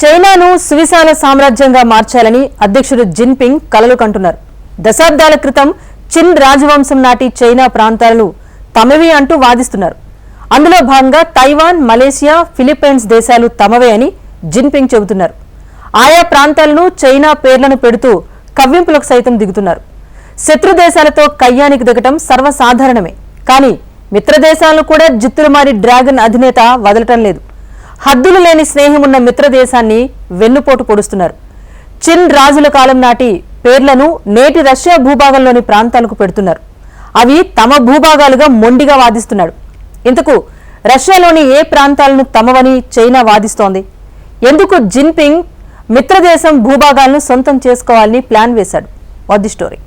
చైనాను సువిశాల సామ్రాజ్యంగా మార్చాలని అధ్యక్షుడు జిన్పింగ్ కలలు కంటున్నారు. దశాబ్దాల క్రితం చిన్ రాజవంశం నాటి చైనా ప్రాంతాలను తమవి అంటూ వాదిస్తున్నారు. అందులో భాగంగా తైవాన్, మలేసియా, ఫిలిప్పైన్స్ దేశాలు తమవే అని జిన్పింగ్ చెబుతున్నారు. ఆయా ప్రాంతాలను చైనా పేర్లను పెడుతూ కవ్వింపులకు సైతం దిగుతున్నారు. శత్రు దేశాలతో కయ్యానికి దిగటం సర్వసాధారణమే. కానీ మిత్రదేశాలను కూడా జిత్తులమారి డ్రాగన్ అధినేత వదలటం లేదు. హద్దులు లేని స్నేహమున్న మిత్రదేశాన్ని వెన్నుపోటు పొడుస్తున్నారు. చిన్ రాజుల కాలం నాటి పేర్లను నేటి రష్యా భూభాగంలోని ప్రాంతాలకు పెడుతున్నారు. అవి తమ భూభాగాలుగా మొండిగా వాదిస్తున్నాడు. ఇంతకు రష్యాలోని ఏ ప్రాంతాలను తమవని చైనా వాదిస్తోంది? ఎందుకు జిన్పింగ్ మిత్రదేశం భూభాగాలను సొంతం చేసుకోవాలని ప్లాన్ వేశాడు? What the story?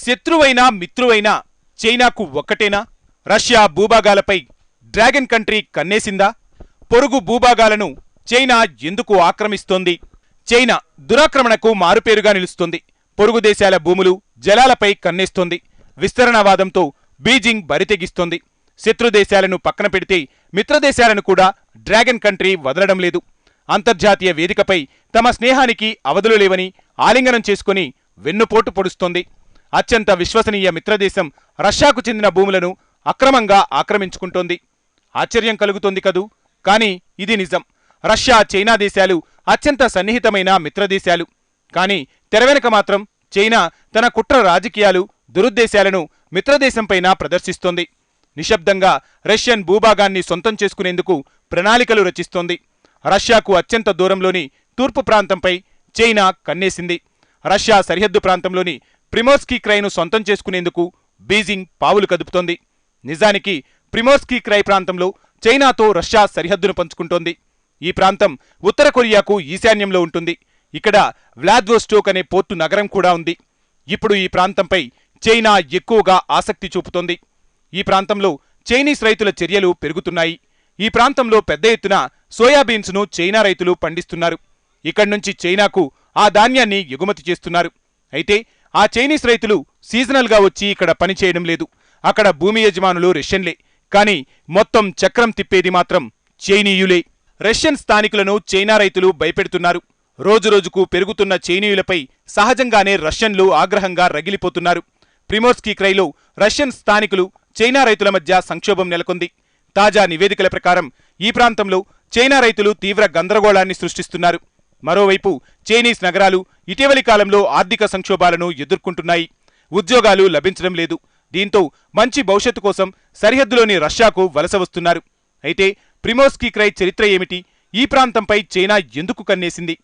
శత్రువైనా మిత్రువైనా చైనాకు ఒక్కటేనా? రష్యా భూభాగాలపై డ్రాగన్ కంట్రీ కన్నేసిందా? పొరుగు భూభాగాలను చైనా ఎందుకు ఆక్రమిస్తోంది? చైనా దురాక్రమణకు మారుపేరుగా నిలుస్తోంది. పొరుగు దేశాల భూములు, జలాలపై కన్నేస్తోంది. విస్తరణవాదంతో బీజింగ్ బరితెగిస్తోంది. శత్రుదేశాలను పక్కన పెడితే మిత్రదేశాలను కూడా డ్రాగన్ కంట్రీ వదలడం లేదు. అంతర్జాతీయ వేదికపై తమ స్నేహానికి అవధులు లేవని ఆలింగనం చేసుకుని వెన్నుపోటు పొడుస్తోంది. అత్యంత విశ్వసనీయ మిత్రదేశం రష్యాకు చెందిన భూములను అక్రమంగా ఆక్రమించుకుంటోంది. ఆశ్చర్యం కలుగుతోంది కదూ? కానీ ఇది నిజం. రష్యా, చైనా దేశాలు అత్యంత సన్నిహితమైన మిత్రదేశాలు. కానీ తెరవెనక మాత్రం చైనా తన కుట్ర రాజకీయాలు, దురుద్దేశాలను మిత్రదేశంపైన ప్రదర్శిస్తోంది. నిశ్శబ్దంగా రష్యన్ భూభాగాన్ని సొంతం చేసుకునేందుకు ప్రణాళికలు రచిస్తోంది. రష్యాకు అత్యంత దూరంలోని తూర్పు ప్రాంతంపై చైనా కన్నేసింది. రష్యా సరిహద్దు ప్రాంతంలోని ప్రిమోర్స్కీ క్రైను సొంతం చేసుకునేందుకు బీజింగ్ పావులు కదుపుతోంది. నిజానికి ప్రిమోర్స్కీ క్రై ప్రాంతంలో చైనాతో రష్యా సరిహద్దును పంచుకుంటోంది. ఈ ప్రాంతం ఉత్తర కొరియాకు ఈశాన్యంలో ఉంటుంది. ఇక్కడ వ్లాదివోస్టోక్ అనే పోర్టు నగరం కూడా ఉంది. ఇప్పుడు ఈ ప్రాంతంపై చైనా ఎక్కువగా ఆసక్తి చూపుతోంది. ఈ ప్రాంతంలో చైనీస్ రైతుల చర్యలు పెరుగుతున్నాయి. ఈ ప్రాంతంలో పెద్ద ఎత్తున సోయాబీన్స్ను చైనా రైతులు పండిస్తున్నారు. ఇక్కడి నుంచి చైనాకు ఆ ధాన్యాన్ని ఎగుమతి చేస్తున్నారు. అయితే ఆ చైనీస్ రైతులు సీజనల్గా వచ్చి ఇక్కడ పనిచేయడం లేదు. అక్కడ భూమి యజమానులు రష్యన్లే. కానీ మొత్తం చక్రం తిప్పేది మాత్రం చైనీయులే. రష్యన్ స్థానికులను చైనా రైతులు భయపెడుతున్నారు. రోజురోజుకు పెరుగుతున్న చైనీయులపై సహజంగానే రష్యన్లు ఆగ్రహంగా రగిలిపోతున్నారు. ప్రిమోర్స్కీ క్రైలో రష్యన్ స్థానికులు, చైనా రైతుల మధ్య సంక్షోభం నెలకొంది. తాజా నివేదికల ప్రకారం ఈ ప్రాంతంలో చైనా రైతులు తీవ్ర గందరగోళాన్ని సృష్టిస్తున్నారు. మరోవైపు చైనీస్ నగరాలు ఇటీవలి కాలంలో ఆర్థిక సంక్షోభాలను ఎదుర్కొంటున్నాయి. ఉద్యోగాలు లభించడం లేదు. దీంతో మంచి భవిష్యత్తు కోసం సరిహద్దులోని రష్యాకు వలస వస్తున్నారు. అయితే ప్రిమోర్స్కీ క్రై చరిత్ర ఏమిటి? ఈ ప్రాంతంపై చైనా ఎందుకు కన్నేసింది?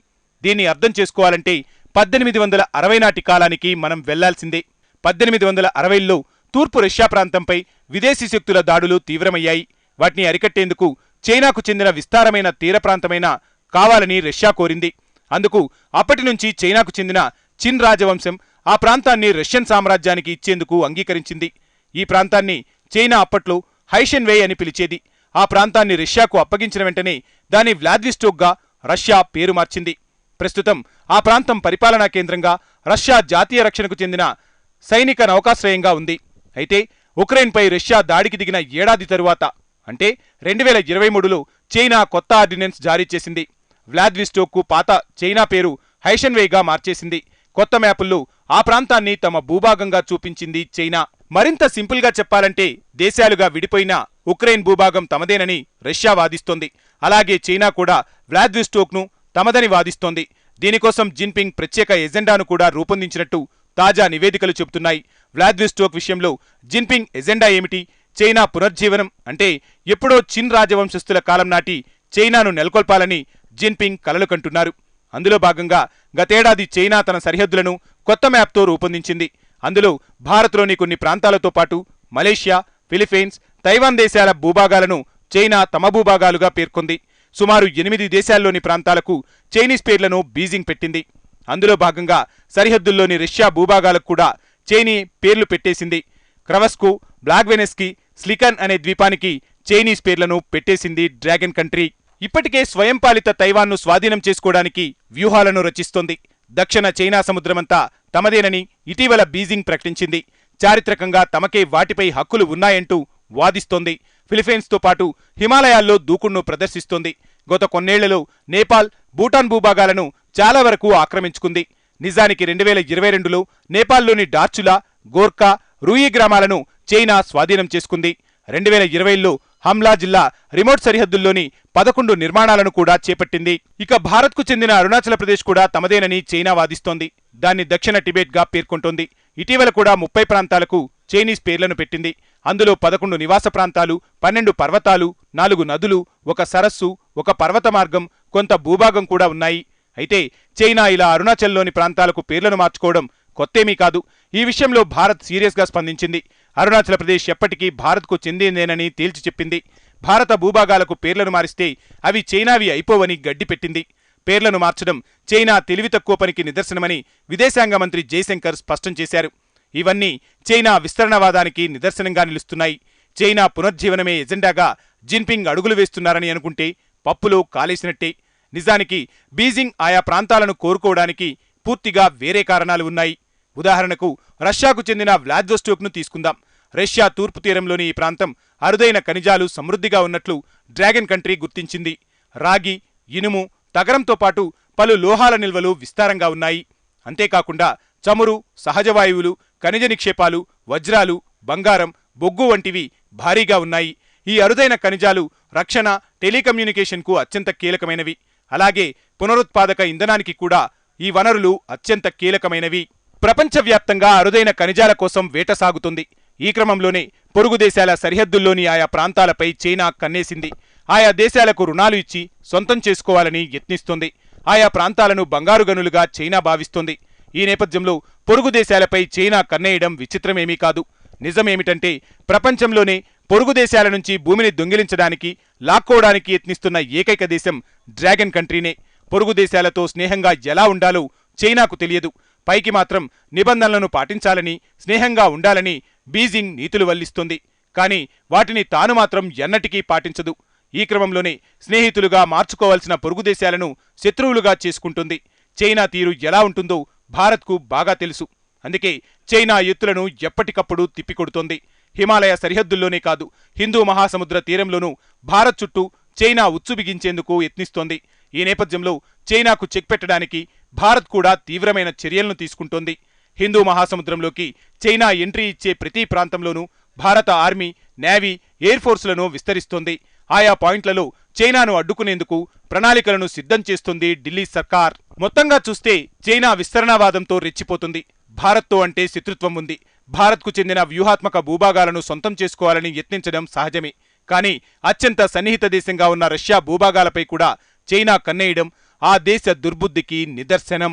దీన్ని అర్థం చేసుకోవాలంటే 1860 నాటి కాలానికి మనం వెళ్లాల్సిందే. 1860లో తూర్పు రష్యా ప్రాంతంపై విదేశీ శక్తుల దాడులు తీవ్రమయ్యాయి. వాటిని అరికట్టేందుకు చైనాకు చెందిన విస్తారమైన తీర ప్రాంతమైన కావాలని రష్యా కోరింది. అందుకు అప్పటి నుంచి చైనాకు చెందిన చిన్ రాజవంశం ఆ ప్రాంతాన్ని రష్యన్ సామ్రాజ్యానికి ఇచ్చేందుకు అంగీకరించింది. ఈ ప్రాంతాన్ని చైనా అప్పట్లో హైషెన్వే అని పిలిచేది. ఆ ప్రాంతాన్ని రష్యాకు అప్పగించిన వెంటనే దాని వ్లాదివోస్టోక్గా రష్యా పేరు మార్చింది. ప్రస్తుతం ఆ ప్రాంతం పరిపాలనా కేంద్రంగా రష్యా జాతీయ రక్షణకు చెందిన సైనిక నౌకాశ్రయంగా ఉంది. అయితే ఉక్రెయిన్పై రష్యా దాడికి దిగిన ఏడాది తరువాత అంటే 2023లో చైనా కొత్త ఆర్డినెన్స్ జారీ చేసింది. వ్లాదివోస్టోక్కు పాత చైనా పేరు హైషెన్వేగా మార్చేసింది. కొత్త మ్యాపుల్లో ఆ ప్రాంతాన్ని తమ భూభాగంగా చూపించింది చైనా. మరింత సింపుల్గా చెప్పాలంటే దేశాలుగా విడిపోయిన ఉక్రెయిన్ భూభాగం తమదేనని రష్యా వాదిస్తోంది. అలాగే చైనా కూడా వ్లాదివోస్టోక్ను తమదని వాదిస్తోంది. దీనికోసం జిన్పింగ్ ప్రత్యేక ఎజెండాను కూడా రూపొందించినట్టు తాజా నివేదికలు చెబుతున్నాయి. వ్లాదివోస్టోక్ విషయంలో జిన్పింగ్ ఎజెండా ఏమిటి? చైనా పునర్జీవనం అంటే ఎప్పుడో చిన్ రాజవంశస్థుల కాలం నాటి చైనాను నెలకొల్పాలని జిన్పింగ్ కలలు కంటున్నారు. అందులో భాగంగా గతేడాది చైనా తన సరిహద్దులను కొత్త మ్యాప్తో రూపొందించింది. అందులో భారత్లోని కొన్ని ప్రాంతాలతో పాటు మలేషియా, ఫిలిప్పైన్స్, తైవాన్ దేశాల భూభాగాలను చైనా తమ భూభాగాలుగా పేర్కొంది. సుమారు 8 దేశాల్లోని ప్రాంతాలకు చైనీస్ పేర్లను బీజింగ్ పెట్టింది. అందులో భాగంగా సరిహద్దుల్లోని రష్యా భూభాగాలకు కూడా చైనీ పేర్లు పెట్టేసింది. క్రవస్కో, బ్లాగ్వెనెస్కీ, స్లికన్ అనే ద్వీపానికి చైనీస్ పేర్లను పెట్టేసింది డ్రాగన్ కంట్రీ. ఇప్పటికే స్వయంపాలిత తైవాన్ను స్వాధీనం చేసుకోవడానికి వ్యూహాలను రచిస్తోంది. దక్షిణ చైనా సముద్రమంతా తమదేనని ఇటీవల బీజింగ్ ప్రకటించింది. చారిత్రకంగా తమకే వాటిపై హక్కులు ఉన్నాయంటూ వాదిస్తోంది. ఫిలిప్పైన్స్తో పాటు హిమాలయాల్లో దూకుడును ప్రదర్శిస్తోంది. గత కొన్నేళ్లలో నేపాల్, భూటాన్ భూభాగాలను చాలా వరకు ఆక్రమించుకుంది. నిజానికి 2022లో నేపాల్లోని డార్చులా, గోర్ఖా, రూయి గ్రామాలను చైనా స్వాధీనం చేసుకుంది. 2020లో హమ్లా జిల్లా రిమోట్ సరిహద్దుల్లోని 11 నిర్మాణాలను కూడా చేపట్టింది. ఇక భారత్కు చెందిన అరుణాచల్ ప్రదేశ్ కూడా తమదేనని చైనా వాదిస్తోంది. దాన్ని దక్షిణ టిబెట్గా పేర్కొంటోంది. ఇటీవల కూడా 30 ప్రాంతాలకు చైనీస్ పేర్లను పెట్టింది. అందులో 11 నివాస ప్రాంతాలు, 12 పర్వతాలు, 4 నదులు, 1 సరస్సు, 1 పర్వత మార్గం, కొంత భూభాగం కూడా ఉన్నాయి. అయితే చైనా ఇలా అరుణాచల్లోని ప్రాంతాలకు పేర్లను మార్చుకోవడం కొత్తేమీ కాదు. ఈ విషయంలో భారత్ సీరియస్గా స్పందించింది. అరుణాచల్ ప్రదేశ్ ఎప్పటికీ భారత్కు చెందిందేనని తేల్చి చెప్పింది. భారత భూభాగాలకు పేర్లను మారిస్తే అవి చైనావి అయిపోవని గడ్డిపెట్టింది. పేర్లను మార్చడం చైనా తెలివి తక్కువ పనికి నిదర్శనమని విదేశాంగ మంత్రి జయశంకర్ స్పష్టం చేశారు. ఇవన్నీ చైనా విస్తరణవాదానికి నిదర్శనంగా నిలుస్తున్నాయి. చైనా పునర్జీవనమే ఎజెండాగా జిన్పింగ్ అడుగులు వేస్తున్నారని అనుకుంటే పప్పులో కాలేసినట్టే. నిజానికి బీజింగ్ ఆయా ప్రాంతాలను కోరుకోవడానికి పూర్తిగా వేరే కారణాలు ఉన్నాయి. ఉదాహరణకు రష్యాకు చెందిన వ్లాదివోస్టోక్ను తీసుకుందాం. రష్యా తూర్పు తీరంలోని ఈ ప్రాంతం అరుదైన ఖనిజాలు సమృద్ధిగా ఉన్నట్లు డ్రాగన్ కంట్రీ గుర్తించింది. రాగి, ఇనుము, తగరంతో పాటు పలు లోహాల నిల్వలు విస్తారంగా ఉన్నాయి. అంతేకాకుండా చమురు, సహజవాయువులు, ఖనిజ నిక్షేపాలు, వజ్రాలు, బంగారం, బొగ్గు వంటివి భారీగా ఉన్నాయి. ఈ అరుదైన ఖనిజాలు రక్షణ, టెలికమ్యూనికేషన్కు అత్యంత కీలకమైనవి. అలాగే పునరుత్పాదక ఇంధనానికి కూడా ఈ వనరులు అత్యంత కీలకమైనవి. ప్రపంచవ్యాప్తంగా అరుదైన ఖనిజాల కోసం వేట సాగుతుంది. ఈ క్రమంలోనే పొరుగు దేశాల సరిహద్దుల్లోని ఆయా ప్రాంతాలపై చైనా కన్నేసింది. ఆయా దేశాలకు రుణాలు ఇచ్చి సొంతం చేసుకోవాలని యత్నిస్తోంది. ఆయా ప్రాంతాలను బంగారు గనులుగా చైనా భావిస్తోంది. ఈ నేపథ్యంలో పొరుగు దేశాలపై చైనా కన్నేయడం విచిత్రమేమీ కాదు. నిజమేమిటంటే ప్రపంచంలోనే పొరుగు దేశాల నుంచి భూమిని దొంగిలించడానికి, లాక్కోవడానికి యత్నిస్తున్న ఏకైక దేశం డ్రాగన్ కంట్రీనే. పొరుగు దేశాలతో స్నేహంగా ఎలా ఉండాలో చైనాకు తెలియదు. పైకి మాత్రం నిబంధనలను పాటించాలని, స్నేహంగా ఉండాలని బీజింగ్ నీతులు వల్లిస్తుంది. కానీ వాటిని తాను మాత్రం ఎన్నటికీ పాటించదు. ఈ క్రమంలోనే స్నేహితులుగా మార్చుకోవాల్సిన పొరుగు దేశాలను శత్రువులుగా చేసుకుంటుంది. చైనా తీరు ఎలా ఉంటుందో భారత్కు బాగా తెలుసు. అందుకే చైనా ఎత్తులను ఎప్పటికప్పుడు తిప్పికొడుతోంది. హిమాలయ సరిహద్దుల్లోనే కాదు, హిందూ మహాసముద్ర తీరంలోనూ భారత్ చుట్టూ చైనా ఉచ్చు బిగించేందుకు యత్నిస్తోంది. ఈ నేపథ్యంలో చైనాకు చెక్ పెట్టడానికి భారత్ కూడా తీవ్రమైన చర్యలను తీసుకుంటోంది. హిందూ మహాసముద్రంలోకి చైనా ఎంట్రీ ఇచ్చే ప్రతి ప్రాంతంలోనూ భారత ఆర్మీ, నేవీ, ఎయిర్ ఫోర్సులను విస్తరిస్తోంది. ఆయా పాయింట్లలో చైనాను అడ్డుకునేందుకు ప్రణాళికలను సిద్ధం చేస్తుంది ఢిల్లీ సర్కార్. మొత్తంగా చూస్తే చైనా విస్తరణవాదంతో రెచ్చిపోతుంది. భారత్తో అంటే శత్రుత్వం ఉంది. భారత్కు చెందిన వ్యూహాత్మక భూభాగాలను సొంతం చేసుకోవాలని యత్నించడం సహజమే. కానీ అత్యంత సన్నిహిత దేశంగా ఉన్న రష్యా భూభాగాలపై కూడా చైనా కన్నేయడం ఆ దేశ దుర్బుద్ధికి నిదర్శనం.